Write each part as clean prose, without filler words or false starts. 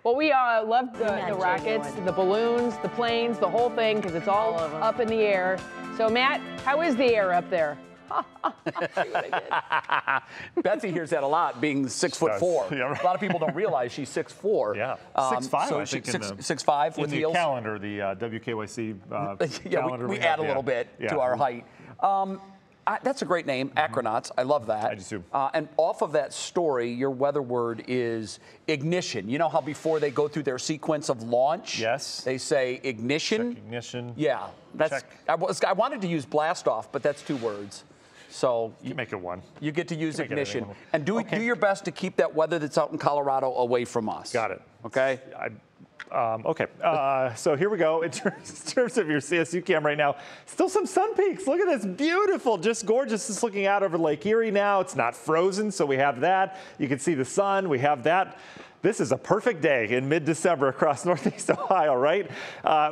Well, we love the rockets, the balloons, the planes, the whole thing, because it's all up in the air. So, Matt, how is the air up there? See what I did? Betsy hears that a lot, being 6'4". Yeah, right. A lot of people don't realize she's 6'4". Yeah, 6'5". So I think 6'5" with in heels. the calendar, the WKYC calendar. we add a little bit to our height. That's a great name, Acronauts. I love that. I do too. And off of that story, your weather word is ignition. You know how before they go through their sequence of launch, yes, they say ignition? Check ignition. Yeah. That's. I wanted to use blast off, but that's 2 words. So you make it 1. You get to use ignition. And do your best to keep that weather that's out in Colorado away from us. Got it. Okay? Okay, so here we go. In terms of your CSU cam right now, still some sun peaks. Look at this, beautiful, just gorgeous. Just looking out over Lake Erie now. It's not frozen, so we have that. You can see the sun. We have that. This is a perfect day in mid-December across Northeast Ohio, right?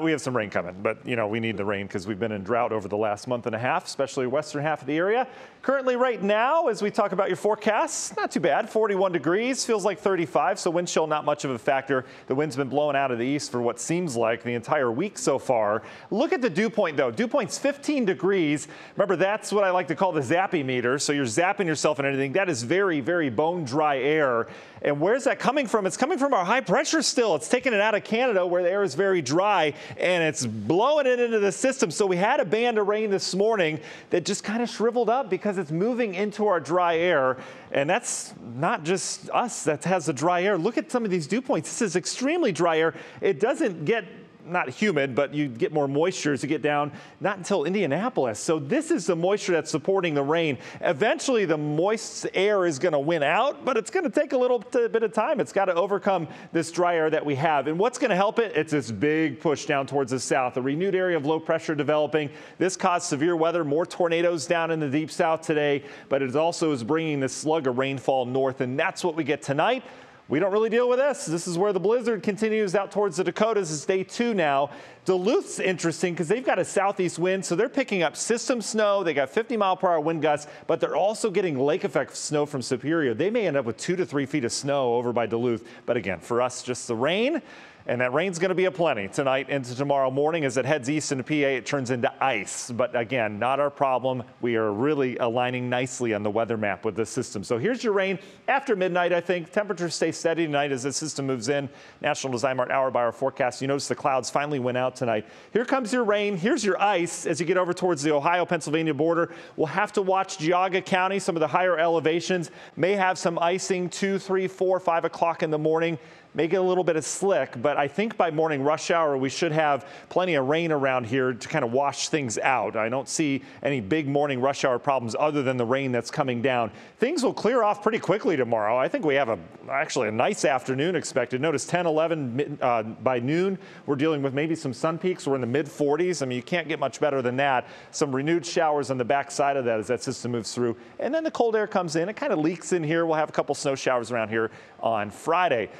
We have some rain coming, but you know we need the rain because we've been in drought over the last month and a half, especially western half of the area. Currently right now, as we talk about your forecasts, not too bad, 41 degrees, feels like 35, so wind chill not much of a factor. The wind's been blowing out of the east for what seems like the entire week so far. Look at the dew point though. Dew point's 15 degrees. Remember, that's what I like to call the zappy meter. So you're zapping yourself and anything. That is very, very bone dry air. And where's that coming from? It's coming from our high pressure still. It's taking it out of Canada where the air is very dry and it's blowing it into the system. So we had a band of rain this morning that just kind of shriveled up because it's moving into our dry air. And that's not just us that has the dry air. Look at some of these dew points. This is extremely dry air. It doesn't get not humid, but you get more moisture as you get down, not until Indianapolis. So this is the moisture that's supporting the rain. Eventually, the moist air is going to win out, but it's going to take a little bit of time. It's got to overcome this dry air that we have. And what's going to help it? It's this big push down towards the south, a renewed area of low pressure developing. This caused severe weather, more tornadoes down in the deep south today, but it also is bringing this slug of rainfall north, and that's what we get tonight. We don't really deal with this. This is where the blizzard continues out towards the Dakotas. It's day 2 now. Duluth's interesting because they've got a southeast wind, so they're picking up system snow. They got 50-mile-per-hour wind gusts, but they're also getting lake effect snow from Superior. They may end up with 2 to 3 feet of snow over by Duluth. But again, for us, just the rain. And that rain's going to be aplenty tonight into tomorrow morning. As it heads east into PA, it turns into ice. But again, not our problem. We are really aligning nicely on the weather map with this system. So here's your rain after midnight, I think. Temperatures stay steady tonight as the system moves in. National Design Mart hour-by-hour forecast. You notice the clouds finally went out tonight. Here comes your rain. Here's your ice as you get over towards the Ohio-Pennsylvania border. We'll have to watch Geauga County. Some of the higher elevations may have some icing 2, 3, 4, 5 o'clock in the morning. May get a little bit of slick, but I think by morning rush hour, we should have plenty of rain around here to kind of wash things out. I don't see any big morning rush hour problems other than the rain that's coming down. Things will clear off pretty quickly tomorrow. I think we have actually a nice afternoon expected. Notice 10, 11 by noon. We're dealing with maybe some sun peaks. We're in the mid-40s. I mean, you can't get much better than that. Some renewed showers on the backside of that as that system moves through. And then the cold air comes in. It kind of leaks in here. We'll have a couple snow showers around here on Friday.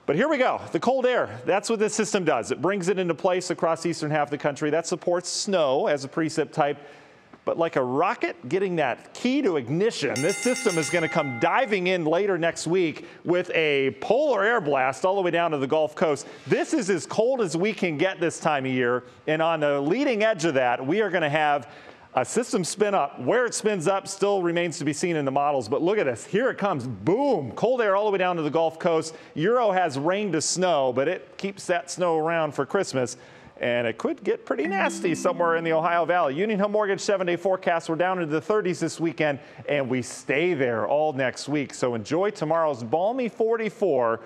But here we go, the cold air. That's what this system does. It brings it into place across the eastern half of the country. That supports snow as a precip type. But like a rocket getting that key to ignition, this system is going to come diving in later next week with a polar air blast all the way down to the Gulf Coast. This is as cold as we can get this time of year. And on the leading edge of that, we are going to have a system spin up. Where it spins up still remains to be seen in the models, but look at this. Here it comes. Boom. Cold air all the way down to the Gulf Coast. Euro has rain to snow, but it keeps that snow around for Christmas, and it could get pretty nasty somewhere in the Ohio Valley. Union Home Mortgage 7-day forecast. We're down into the 30s this weekend, and we stay there all next week. So enjoy tomorrow's balmy 44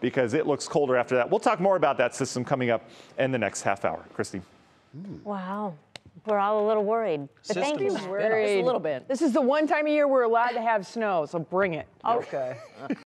because it looks colder after that. We'll talk more about that system coming up in the next half hour. Christy. Wow. We're all a little worried. But thank you, Matt. Worried. Just a little bit. This is the one time of year we're allowed to have snow, so bring it. Okay.